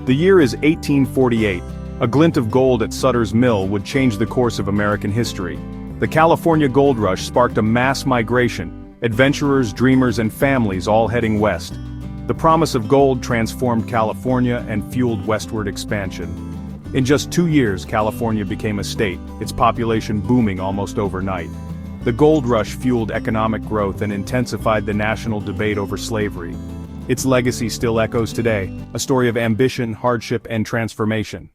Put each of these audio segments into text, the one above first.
The year is 1848. A glint of gold at Sutter's Mill would change the course of American history. The California gold rush sparked a mass migration, adventurers, dreamers, and families all heading west. The promise of gold transformed California and fueled westward expansion. In just 2 years, California became a state, its population booming almost overnight. The gold rush fueled economic growth and intensified the national debate over slavery. Its legacy still echoes today, a story of ambition, hardship, and transformation.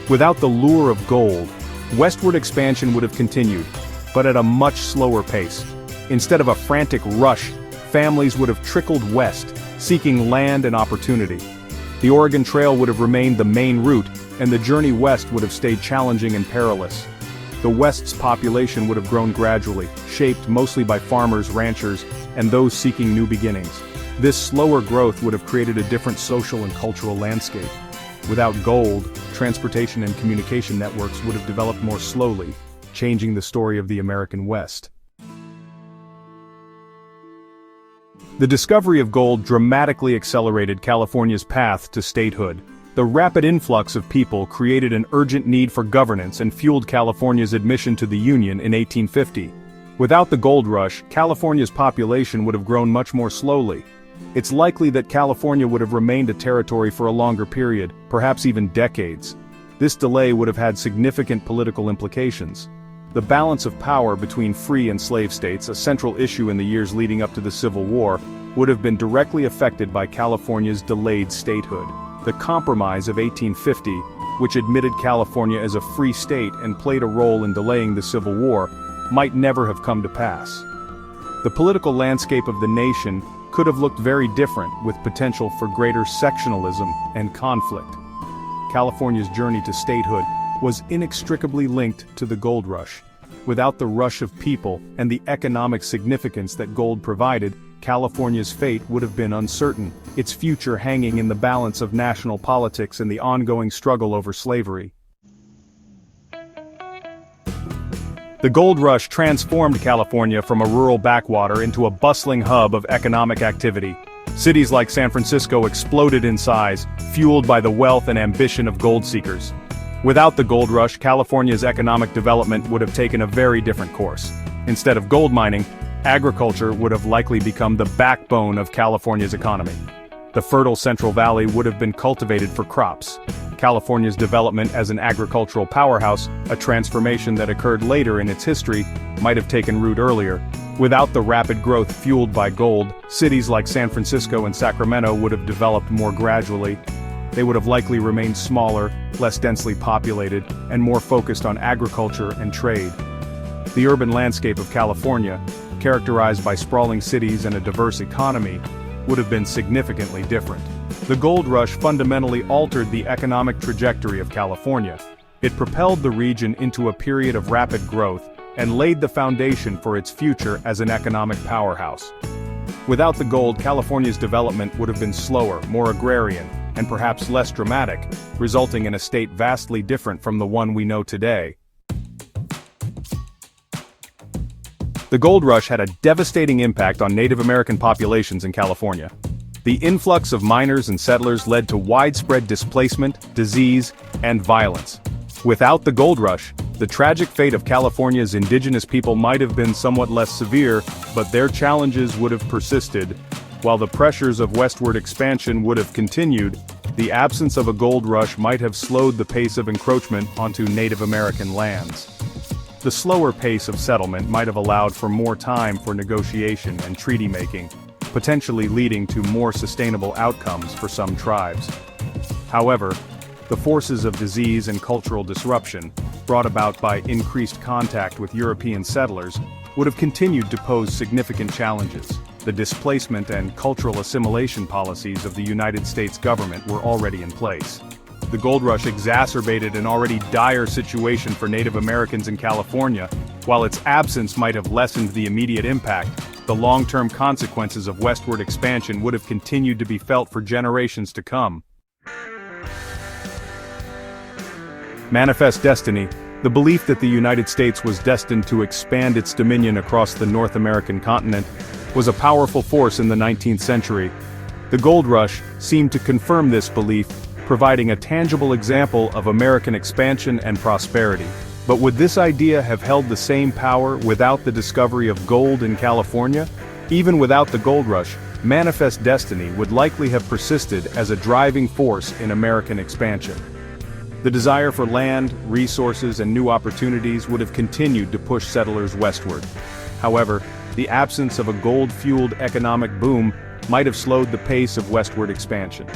Without the lure of gold, westward expansion would have continued, but at a much slower pace. Instead of a frantic rush, families would have trickled west, seeking land and opportunity. The Oregon Trail would have remained the main route, and the journey west would have stayed challenging and perilous. The West's population would have grown gradually, shaped mostly by farmers, ranchers, and those seeking new beginnings. This slower growth would have created a different social and cultural landscape. Without gold, transportation and communication networks would have developed more slowly, changing the story of the American West. The discovery of gold dramatically accelerated California's path to statehood. The rapid influx of people created an urgent need for governance and fueled California's admission to the Union in 1850. Without the gold rush, California's population would have grown much more slowly. It's likely that California would have remained a territory for a longer period, perhaps even decades. This delay would have had significant political implications. The balance of power between free and slave states, a central issue in the years leading up to the Civil War, would have been directly affected by California's delayed statehood. The Compromise of 1850, which admitted California as a free state and played a role in delaying the Civil War, might never have come to pass. The political landscape of the nation could have looked very different, with potential for greater sectionalism and conflict. California's journey to statehood was inextricably linked to the gold rush. Without the rush of people and the economic significance that gold provided, California's fate would have been uncertain, its future hanging in the balance of national politics and the ongoing struggle over slavery. The gold rush transformed California from a rural backwater into a bustling hub of economic activity. Cities like San Francisco exploded in size, fueled by the wealth and ambition of gold seekers. Without the gold rush, California's economic development would have taken a very different course. Instead of gold mining, agriculture would have likely become the backbone of California's economy. The fertile Central Valley would have been cultivated for crops. California's development as an agricultural powerhouse, a transformation that occurred later in its history, might have taken root earlier. Without the rapid growth fueled by gold, cities like San Francisco and Sacramento would have developed more gradually. They would have likely remained smaller, less densely populated, and more focused on agriculture and trade. The urban landscape of California, characterized by sprawling cities and a diverse economy, would have been significantly different. The gold rush fundamentally altered the economic trajectory of California. It propelled the region into a period of rapid growth and laid the foundation for its future as an economic powerhouse. Without the gold, California's development would have been slower, more agrarian, and perhaps less dramatic, resulting in a state vastly different from the one we know today. The gold rush had a devastating impact on Native American populations in California. The influx of miners and settlers led to widespread displacement, disease, and violence. Without the gold rush, the tragic fate of California's indigenous people might have been somewhat less severe, but their challenges would have persisted. While the pressures of westward expansion would have continued, the absence of a gold rush might have slowed the pace of encroachment onto Native American lands. The slower pace of settlement might have allowed for more time for negotiation and treaty making, potentially leading to more sustainable outcomes for some tribes. However, the forces of disease and cultural disruption, brought about by increased contact with European settlers, would have continued to pose significant challenges. The displacement and cultural assimilation policies of the United States government were already in place. The gold rush exacerbated an already dire situation for Native Americans in California. While its absence might have lessened the immediate impact, the long-term consequences of westward expansion would have continued to be felt for generations to come. Manifest destiny, the belief that the United States was destined to expand its dominion across the North American continent, was a powerful force in the 19th century. The gold rush seemed to confirm this belief, providing a tangible example of American expansion and prosperity. But would this idea have held the same power without the discovery of gold in California? Even without the gold rush, manifest destiny would likely have persisted as a driving force in American expansion. The desire for land, resources, and new opportunities would have continued to push settlers westward. However, the absence of a gold-fueled economic boom might have slowed the pace of westward expansion.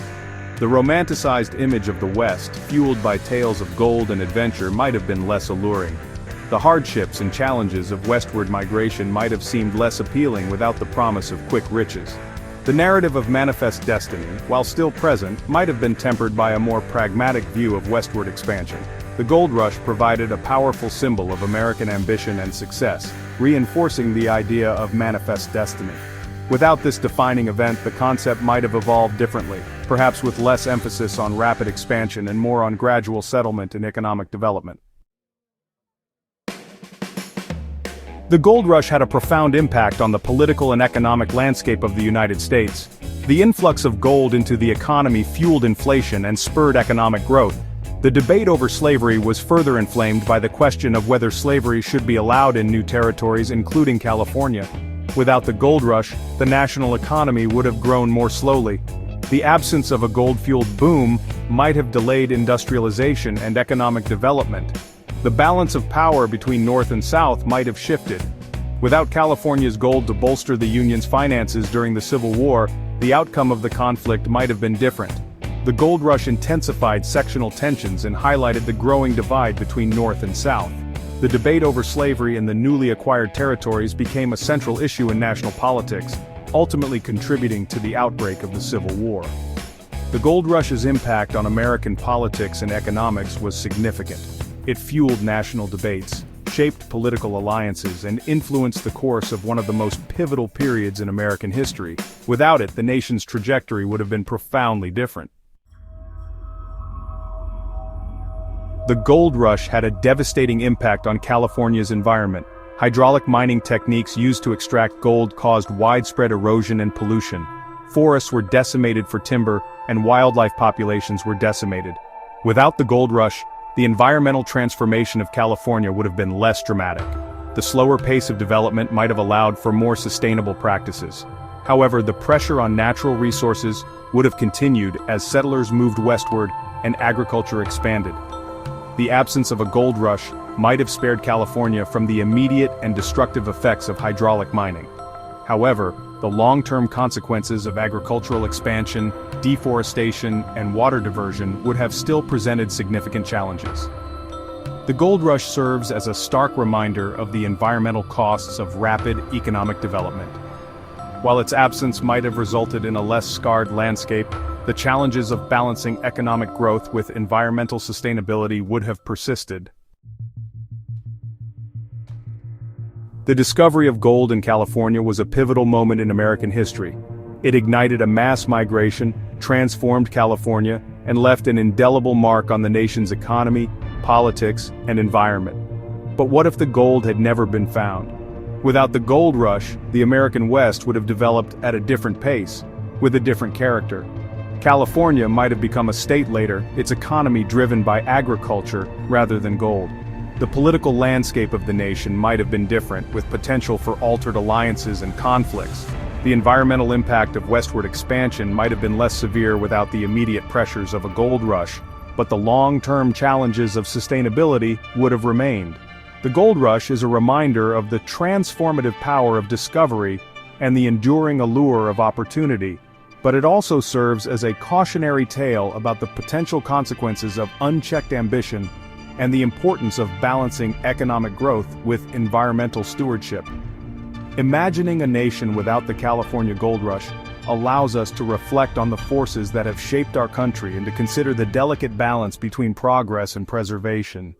The romanticized image of the West, fueled by tales of gold and adventure, might have been less alluring. The hardships and challenges of westward migration might have seemed less appealing without the promise of quick riches. The narrative of manifest destiny, while still present, might have been tempered by a more pragmatic view of westward expansion. The gold rush provided a powerful symbol of American ambition and success, reinforcing the idea of manifest destiny. Without this defining event, the concept might have evolved differently, perhaps with less emphasis on rapid expansion and more on gradual settlement and economic development. The gold rush had a profound impact on the political and economic landscape of the United States. The influx of gold into the economy fueled inflation and spurred economic growth. The debate over slavery was further inflamed by the question of whether slavery should be allowed in new territories, including California. Without the gold rush, the national economy would have grown more slowly. The absence of a gold-fueled boom might have delayed industrialization and economic development. The balance of power between North and South might have shifted. Without California's gold to bolster the Union's finances during the Civil War, the outcome of the conflict might have been different. The gold rush intensified sectional tensions and highlighted the growing divide between North and South. The debate over slavery in the newly acquired territories became a central issue in national politics, ultimately contributing to the outbreak of the Civil War. The gold rush's impact on American politics and economics was significant. It fueled national debates, shaped political alliances, and influenced the course of one of the most pivotal periods in American history. Without it, the nation's trajectory would have been profoundly different. The gold rush had a devastating impact on California's environment. Hydraulic mining techniques used to extract gold caused widespread erosion and pollution. Forests were decimated for timber, and wildlife populations were decimated. Without the gold rush, the environmental transformation of California would have been less dramatic. The slower pace of development might have allowed for more sustainable practices. However, the pressure on natural resources would have continued as settlers moved westward and agriculture expanded. The absence of a gold rush might have spared California from the immediate and destructive effects of hydraulic mining. However, the long-term consequences of agricultural expansion, deforestation, and water diversion would have still presented significant challenges. The gold rush serves as a stark reminder of the environmental costs of rapid economic development. While its absence might have resulted in a less scarred landscape, the challenges of balancing economic growth with environmental sustainability would have persisted. The discovery of gold in California was a pivotal moment in American history. It ignited a mass migration, transformed California, and left an indelible mark on the nation's economy, politics, and environment. But what if the gold had never been found? Without the gold rush, the American West would have developed at a different pace, with a different character. California might have become a state later, its economy driven by agriculture rather than gold. The political landscape of the nation might have been different, with potential for altered alliances and conflicts. The environmental impact of westward expansion might have been less severe without the immediate pressures of a gold rush, but the long-term challenges of sustainability would have remained. The gold rush is a reminder of the transformative power of discovery and the enduring allure of opportunity, but it also serves as a cautionary tale about the potential consequences of unchecked ambition and the importance of balancing economic growth with environmental stewardship. Imagining a nation without the California gold rush allows us to reflect on the forces that have shaped our country and to consider the delicate balance between progress and preservation.